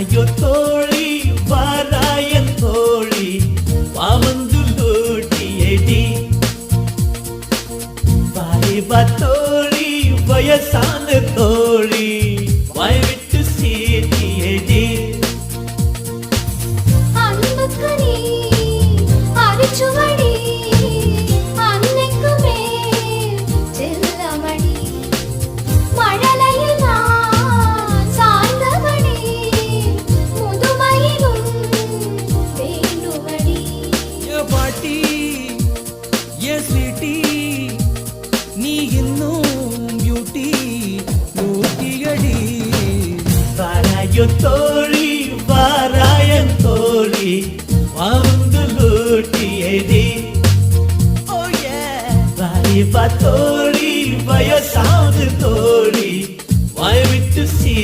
வாராயோ தோழி வாராயன் தோழி வாமந்து லூட்டியடி வாரிவா தோழி வயசான தோழி வாய் விட்டு சீட்டியடி நீ இன்னும் பியூட்டி லூட்டியடி வாராயோ தோழி வாராயன் தோழி வாந்து லூட்டியடி வாரிவா தோழி வயசான தோழி வாய் விட்டு சீ